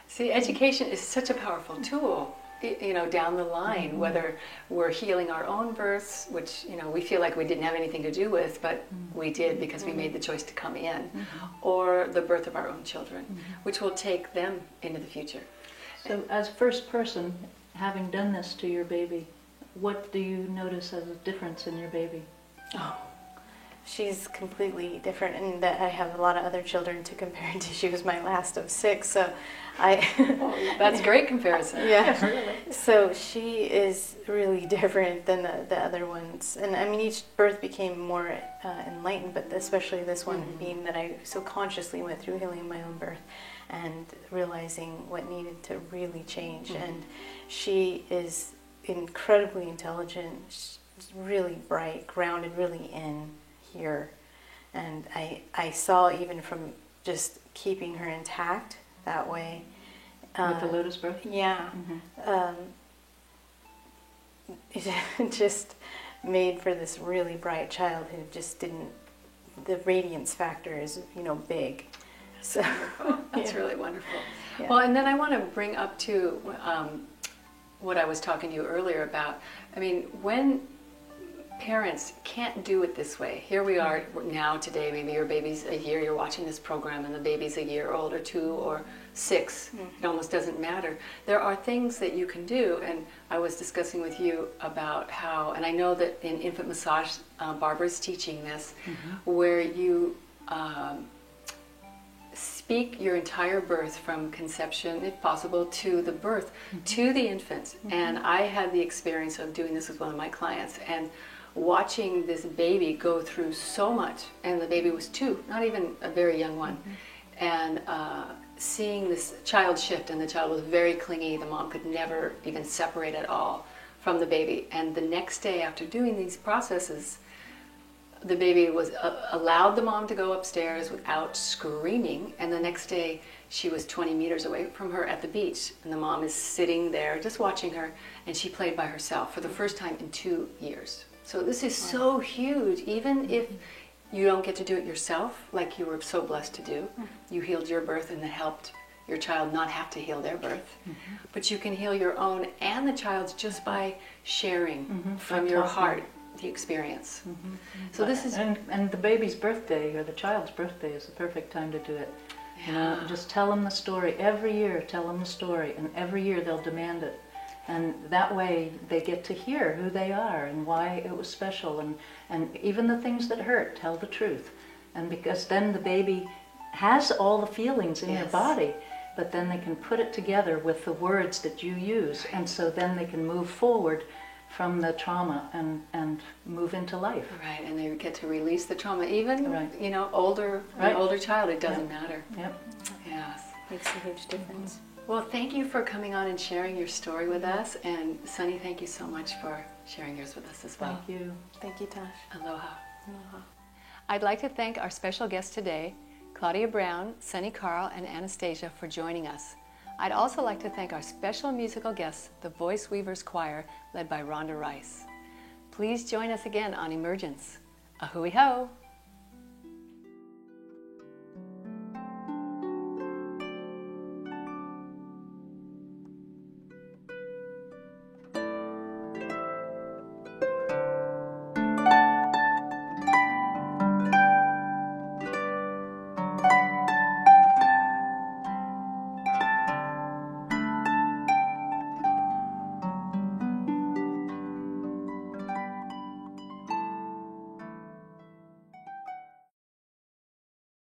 See, education is such a powerful tool, you know, down the line, whether we're healing our own births, which, you know, we feel like we didn't have anything to do with, but we did because we made the choice to come in, or the birth of our own children, which will take them into the future. So as first person, having done this to your baby, what do you notice as a difference in your baby? Oh, she's completely different, and that I have a lot of other children to compare to. She was my last of 6, so That's a great comparison. Yeah. Really? So she is really different than the other ones. And I mean, each birth became more enlightened, but especially this one being that I so consciously went through healing my own birth and realizing what needed to really change. And she is incredibly intelligent, she's really bright, grounded really in here. And I saw, even from just keeping her intact that way. With the lotus birth? Yeah. It just made for this really bright child who just didn't, the radiance factor is, you know, big. So That's really wonderful. Yeah. Well, and then I want to bring up to what I was talking to you earlier about. I mean, when parents can't do it this way, here we are now today, maybe your baby's a year, you're watching this program and the baby's a year old or 2 or 6, it almost doesn't matter. There are things that you can do, and I was discussing with you about how, and I know that in infant massage, Barbara's teaching this, where you speak your entire birth from conception, if possible, to the birth, to the infant. And I had the experience of doing this with one of my clients, and watching this baby go through so much, and the baby was 2, not even a very young one, and seeing this child shift, and the child was very clingy, the mom could never even separate at all from the baby. And the next day after doing these processes, the baby was allowed the mom to go upstairs without screaming, and the next day she was 20 meters away from her at the beach, and the mom is sitting there just watching her, and she played by herself for the first time in 2 years. So this is so huge. Even if you don't get to do it yourself, like you were so blessed to do, you healed your birth and it helped your child not have to heal their birth, but you can heal your own and the child's just by sharing from your heart the experience. So this is, and the baby's birthday or the child's birthday is the perfect time to do it. You know, just tell them the story every year. Tell them the story, and every year they'll demand it, and that way they get to hear who they are and why it was special, and even the things that hurt. Tell the truth, and because then the baby has all the feelings in their body, but then they can put it together with the words that you use, and so then they can move forward from the trauma and move into life. right, and they get to release the trauma, even you know, an older child, it doesn't matter. Yes. makes a huge difference. Well, thank you for coming on and sharing your story with us, and Sunny, thank you so much for sharing yours with us as well. Thank you. Thank you, Tosh. Aloha. Aloha. I'd like to thank our special guests today, Claudia Brown, Sunny Carl, and Anastasia, for joining us. I'd also like to thank our special musical guests, the Voice Weavers Choir, led by Rhonda Rice. Please join us again on Emergence. Ahui ho!